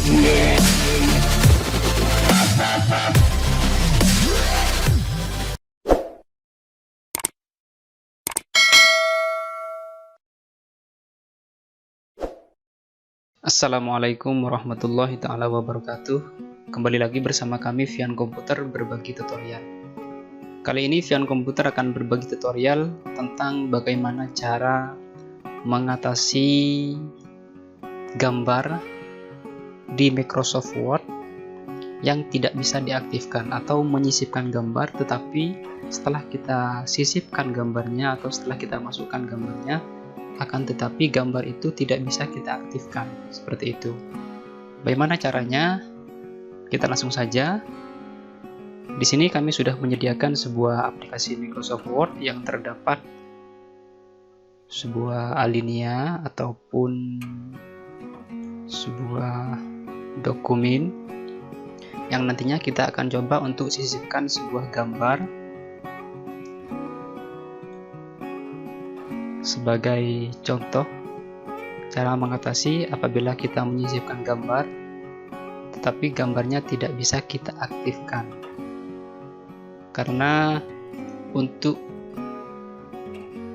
Assalamualaikum warahmatullahi taala wabarakatuh. Kembali lagi bersama kami Vian Komputer berbagi tutorial. Kali ini Vian Komputer akan berbagi tutorial tentang bagaimana cara mengatasi gambar di Microsoft Word yang tidak bisa diaktifkan atau menyisipkan gambar, tetapi setelah kita sisipkan gambarnya atau setelah kita masukkan gambarnya, akan tetapi gambar itu tidak bisa kita aktifkan, seperti itu. Bagaimana caranya? Kita langsung saja. Di sini kami sudah menyediakan sebuah aplikasi Microsoft Word yang terdapat sebuah alinea ataupun sebuah dokumen yang nantinya kita akan coba untuk sisipkan sebuah gambar. Sebagai contoh, cara mengatasi apabila kita menyisipkan gambar, tetapi gambarnya tidak bisa kita aktifkan. Karena untuk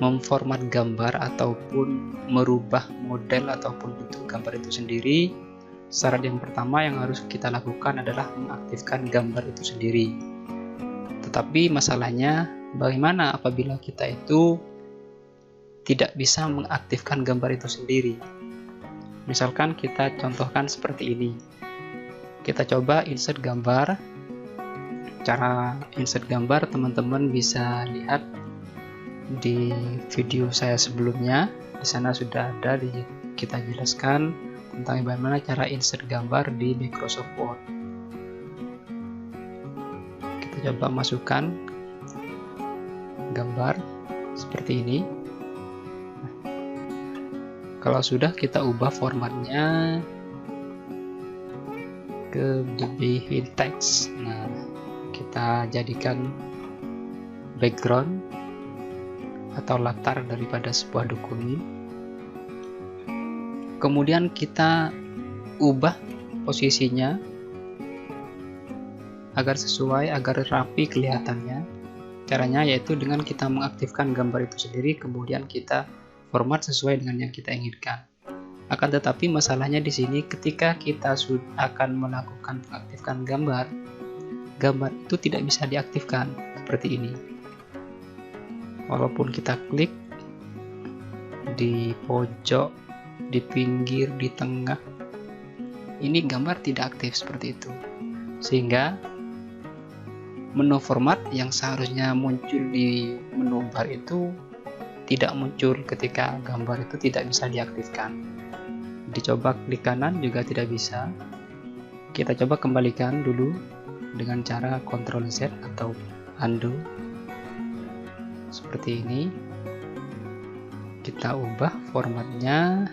memformat gambar ataupun merubah model ataupun bentuk gambar itu sendiri, syarat yang pertama yang harus kita lakukan adalah mengaktifkan gambar itu sendiri. Tetapi masalahnya, bagaimana apabila kita itu tidak bisa mengaktifkan gambar itu sendiri? Misalkan kita contohkan seperti ini. Kita coba insert gambar. Cara insert gambar teman-teman bisa lihat di video saya sebelumnya. Di sana sudah ada kita jelaskan tentang bagaimana cara insert gambar di Microsoft Word. Kita coba masukkan gambar seperti ini. Kalau sudah, kita ubah formatnya ke baby text. Nah, kita jadikan background atau latar daripada sebuah dokumen. Kemudian kita ubah posisinya agar sesuai, agar rapi kelihatannya. Caranya yaitu dengan kita mengaktifkan gambar itu sendiri, kemudian kita format sesuai dengan yang kita inginkan. Akan tetapi masalahnya di sini ketika kita akan melakukan mengaktifkan gambar, gambar itu tidak bisa diaktifkan seperti ini. Walaupun kita klik di pojok, di pinggir, di tengah, ini gambar tidak aktif seperti itu. Sehingga menu format yang seharusnya muncul di menu bar itu tidak muncul ketika gambar itu tidak bisa diaktifkan. Dicoba klik kanan juga tidak bisa. Kita coba kembalikan dulu dengan cara Ctrl Z atau undo. Seperti ini. Kita ubah formatnya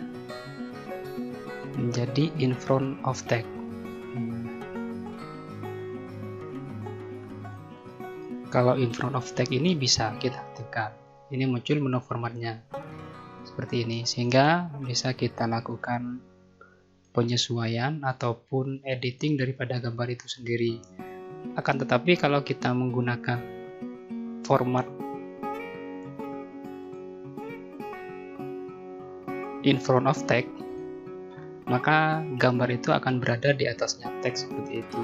menjadi in front of text. Kalau in front of text ini bisa kita aktifkan. Ini muncul menu formatnya seperti ini, sehingga bisa kita lakukan penyesuaian ataupun editing daripada gambar itu sendiri. Akan tetapi kalau kita menggunakan format in front of text, maka gambar itu akan berada di atasnya teks seperti itu.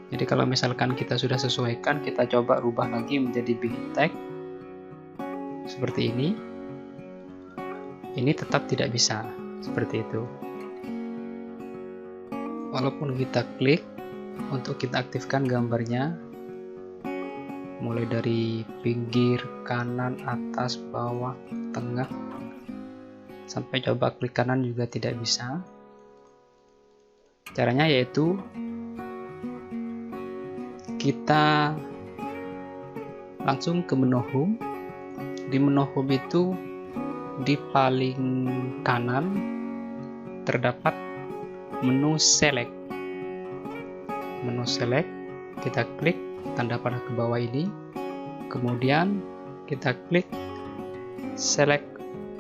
Jadi kalau misalkan kita sudah sesuaikan, kita coba rubah lagi menjadi big text seperti ini tetap tidak bisa seperti itu. Walaupun kita klik untuk kita aktifkan gambarnya, mulai dari pinggir, kanan, atas, bawah, tengah, sampai coba klik kanan juga tidak bisa. Caranya yaitu kita langsung ke menu home. Di menu home itu di paling kanan terdapat menu select. Menu select, kita klik tanda panah ke bawah ini, kemudian kita klik select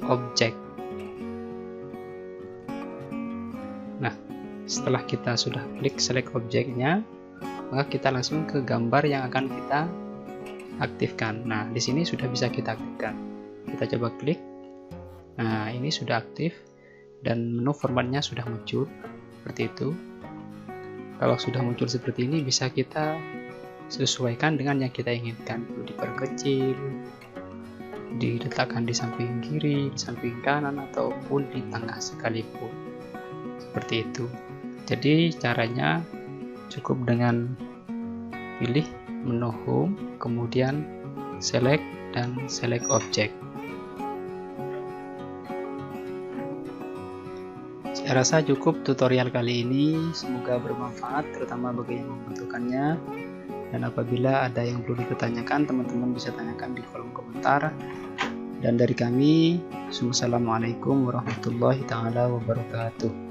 object. Nah, Setelah kita sudah klik select objeknya, maka kita langsung ke gambar yang akan kita aktifkan. Nah, di sini sudah bisa kita aktifkan. Kita coba klik. Nah, ini sudah aktif dan menu formatnya sudah muncul seperti itu. Kalau sudah muncul seperti ini, bisa kita sesuaikan dengan yang kita inginkan. Diperkecil, diletakkan di samping kiri, di samping kanan, ataupun di tengah sekalipun. Seperti itu. Jadi caranya cukup dengan pilih menu home, kemudian select dan select object. Saya rasa cukup tutorial kali ini, semoga bermanfaat terutama bagi yang membutuhkannya. Dan apabila ada yang perlu dipertanyakan, teman-teman bisa tanyakan di kolom komentar. Dan dari kami, Assalamualaikum warahmatullahi taala wabarakatuh.